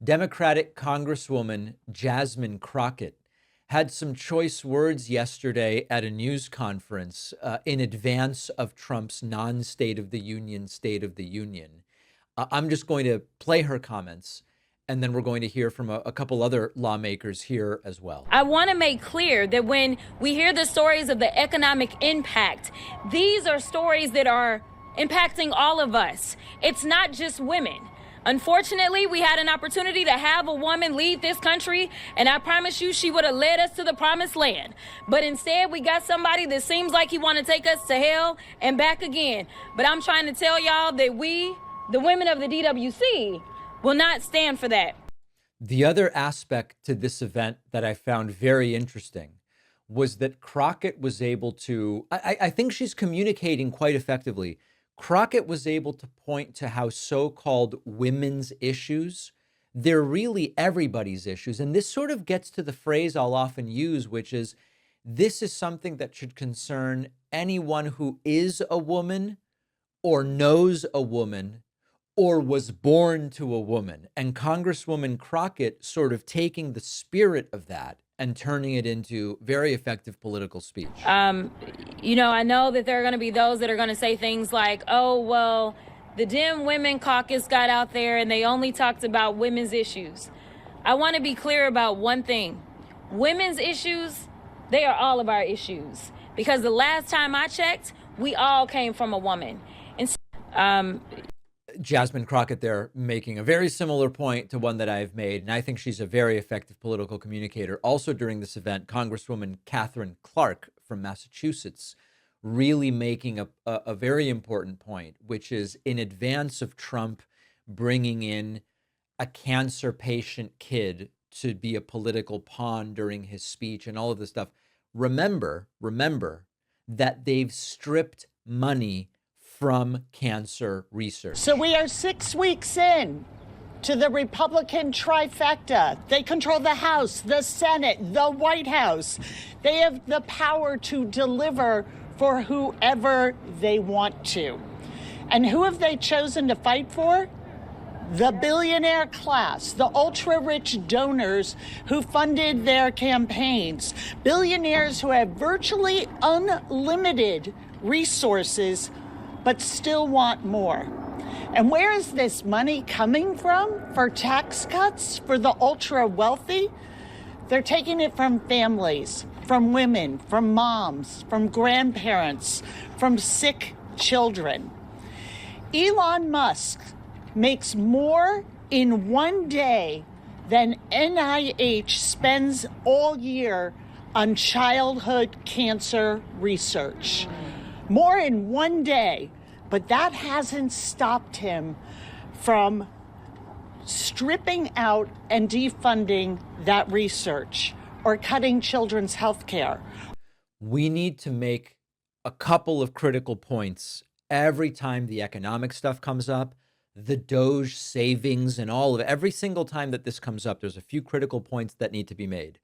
Democratic Congresswoman Jasmine Crockett had some choice words yesterday at a news conference in advance of Trump's non-State of the Union State of the Union. I'm just going to play her comments, and then we're going to hear from a couple other lawmakers here as well. I want to make clear that when we hear the stories of the economic impact, these are stories that are impacting all of us. It's not just women. Unfortunately, we had an opportunity to have a woman lead this country, and I promise you she would have led us to the promised land. But instead, we got somebody that seems like he want to take us to hell and back again. But I'm trying to tell y'all that we, the women of the DWC, will not stand for that. The other aspect to this event that I found very interesting was that Crockett was able to, I think she's communicating quite effectively. Crockett was able to point to how so-called women's issues, they're really everybody's issues. And this sort of gets to the phrase I'll often use, which is, this is something that should concern anyone who is a woman or knows a woman or was born to a woman. And Congresswoman Crockett sort of taking the spirit of that and turning it into very effective political speech. You know, I know that there are going to be those that are going to say things like, oh, well, the Dem Women Caucus got out there and they only talked about women's issues. I want to be clear about one thing. Women's issues, they are all of our issues. Because the last time I checked, we all came from a woman. And so, Jasmine Crockett there making a very similar point to one that I've made, and I think she's a very effective political communicator. Also during this event, Congresswoman Katherine Clark from Massachusetts really making a very important point, which is in advance of Trump bringing in a cancer patient kid to be a political pawn during his speech and all of this stuff. Remember that they've stripped money from cancer research. So we are 6 weeks in to the Republican trifecta. They control the House, the Senate, the White House. They have the power to deliver for whoever they want to. And who have they chosen to fight for? The billionaire class, the ultra-rich donors who funded their campaigns, billionaires who have virtually unlimited resources but still want more. And where is this money coming from for tax cuts for the ultra wealthy? They're taking it from families, from women, from moms, from grandparents, from sick children. Elon Musk makes more in one day than NIH spends all year on childhood cancer research. More in one day, but that hasn't stopped him from stripping out and defunding that research or cutting children's health care. We need to make a couple of critical points every time the economic stuff comes up, the Doge savings and all of it. Every single time that this comes up, there's a few critical points that need to be made.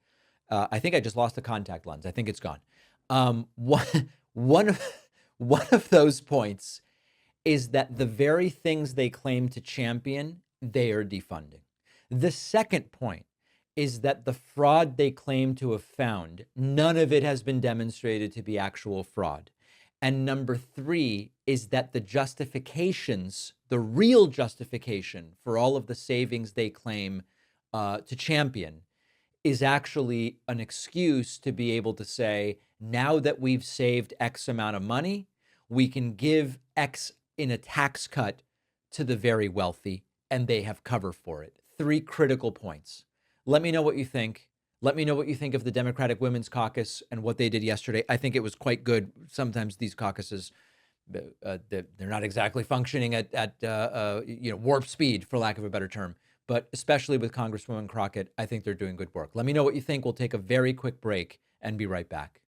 I think I just lost the contact lens. I think it's gone. One of those points is that the very things they claim to champion, they are defunding. The second point is that the fraud they claim to have found, none of it has been demonstrated to be actual fraud. And number three is that the justifications, the real justification for all of the savings they claim to champion is actually an excuse to be able to say, now that we've saved X amount of money, we can give X in a tax cut to the very wealthy, and they have cover for it. Three critical points. Let me know what you think. Let me know what you think of the Democratic Women's Caucus and what they did yesterday. I think it was quite good. Sometimes these caucuses, they're not exactly functioning at warp speed, for lack of a better term. But especially with Congresswoman Crockett, I think they're doing good work. Let me know what you think. We'll take a very quick break and be right back.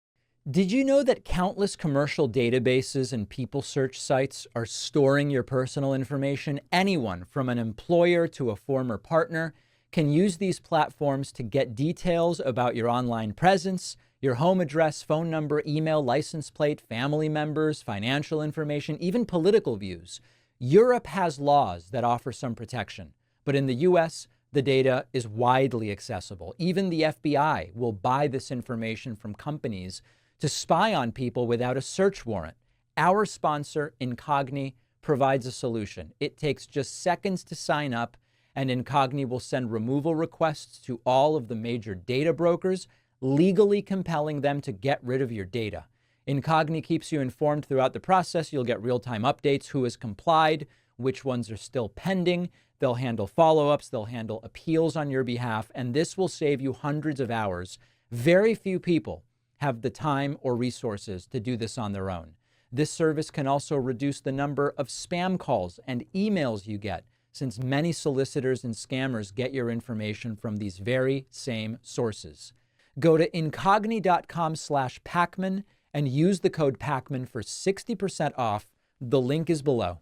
Did you know that countless commercial databases and people search sites are storing your personal information? Anyone, from an employer to a former partner, can use these platforms to get details about your online presence, your home address, phone number, email, license plate, family members, financial information, even political views. Europe has laws that offer some protection, but in the US, The data is widely accessible. Even the FBI will buy this information from companies to spy on people without a search warrant. Our sponsor, Incogni, provides a solution. It takes just seconds to sign up, and Incogni will send removal requests to all of the major data brokers, legally compelling them to get rid of your data. Incogni keeps you informed throughout the process. You'll get real-time updates, who has complied, which ones are still pending. They'll handle follow-ups, they'll handle appeals on your behalf, and this will save you hundreds of hours. Very few people have the time or resources to do this on their own. This service can also reduce the number of spam calls and emails you get, since many solicitors and scammers get your information from these very same sources. Go to incogni.com/Pacman and use the code Pacman for 60% off. The link is below.